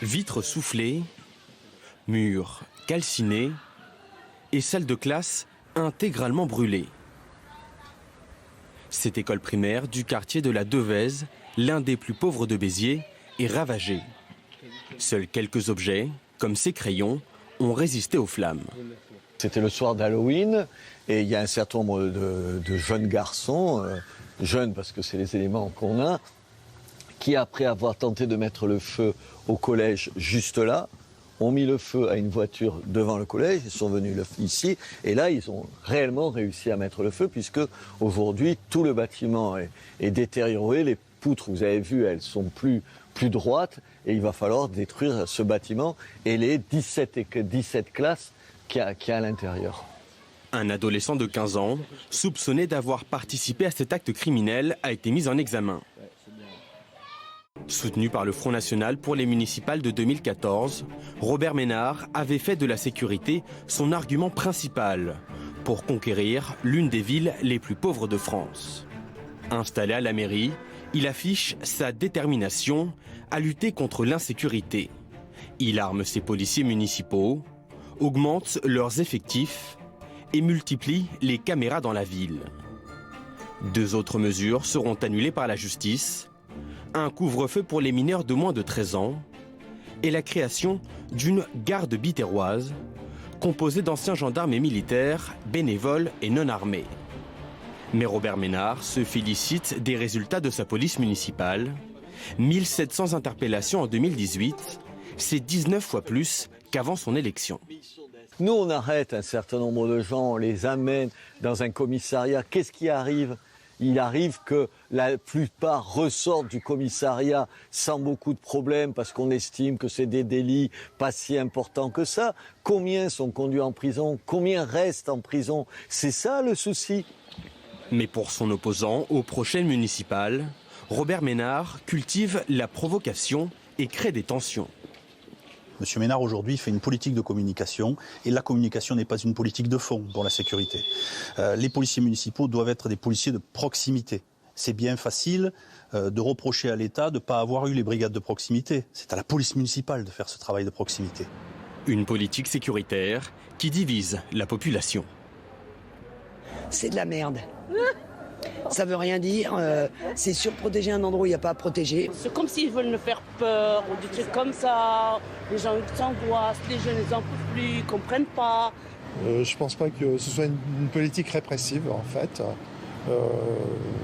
Vitres soufflées, murs calcinés et salle de classe intégralement brûlée. Cette école primaire du quartier de la Devèze, l'un des plus pauvres de Béziers, est ravagée. Seuls quelques objets, comme ces crayons, ont résisté aux flammes. C'était le soir d'Halloween et il y a un certain nombre de jeunes garçons, jeunes parce que c'est les éléments qu'on a, qui après avoir tenté de mettre le feu au collège juste là, ont mis le feu à une voiture devant le collège, ils sont venus ici, et là ils ont réellement réussi à mettre le feu, puisque aujourd'hui tout le bâtiment est détérioré, les poutres, vous avez vu, elles sont plus droites, et il va falloir détruire ce bâtiment et les 17 classes qu'il y a à l'intérieur. Un adolescent de 15 ans, soupçonné d'avoir participé à cet acte criminel, a été mis en examen. Soutenu par le Front National pour les municipales de 2014, Robert Ménard avait fait de la sécurité son argument principal pour conquérir l'une des villes les plus pauvres de France. Installé à la mairie, il affiche sa détermination à lutter contre l'insécurité. Il arme ses policiers municipaux, augmente leurs effectifs et multiplie les caméras dans la ville. 2 autres mesures seront annulées par la justice: un couvre-feu pour les mineurs de moins de 13 ans et la création d'une garde biterroise composée d'anciens gendarmes et militaires, bénévoles et non armés. Mais Robert Ménard se félicite des résultats de sa police municipale. 1700 interpellations en 2018, c'est 19 fois plus qu'avant son élection. Nous, on arrête un certain nombre de gens, on les amène dans un commissariat. Qu'est-ce qui arrive ? Il arrive que la plupart ressortent du commissariat sans beaucoup de problèmes parce qu'on estime que c'est des délits pas si importants que ça. Combien sont conduits en prison? Combien restent en prison? C'est ça le souci. Mais pour son opposant aux prochaines municipales, Robert Ménard cultive la provocation et crée des tensions. Monsieur Ménard aujourd'hui fait une politique de communication et la communication n'est pas une politique de fond pour la sécurité. Les policiers municipaux doivent être des policiers de proximité. C'est bien facile de reprocher à l'État de ne pas avoir eu les brigades de proximité. C'est à la police municipale de faire ce travail de proximité. Une politique sécuritaire qui divise la population. C'est de la merde. Ça veut rien dire, c'est surprotéger un endroit où il n'y a pas à protéger. C'est comme s'ils veulent nous faire peur ou des trucs comme ça. Les gens s'angoissent, les jeunes ils n'en peuvent plus, ils ne comprennent pas. Je ne pense pas que ce soit une politique répressive en fait.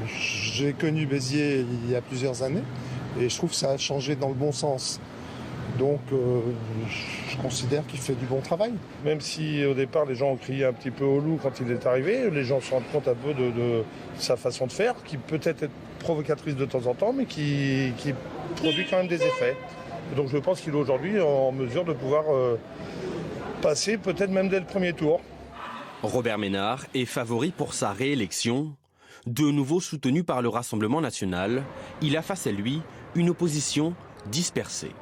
J'ai connu Béziers il y a plusieurs années et je trouve que ça a changé dans le bon sens. Donc je considère qu'il fait du bon travail. Même si au départ les gens ont crié un petit peu au loup quand il est arrivé, les gens se rendent compte un peu de sa façon de faire, qui peut être provocatrice de temps en temps, mais qui produit quand même des effets. Et donc je pense qu'il est aujourd'hui en mesure de pouvoir passer peut-être même dès le premier tour. Robert Ménard est favori pour sa réélection. De nouveau soutenu par le Rassemblement national, il a face à lui une opposition dispersée.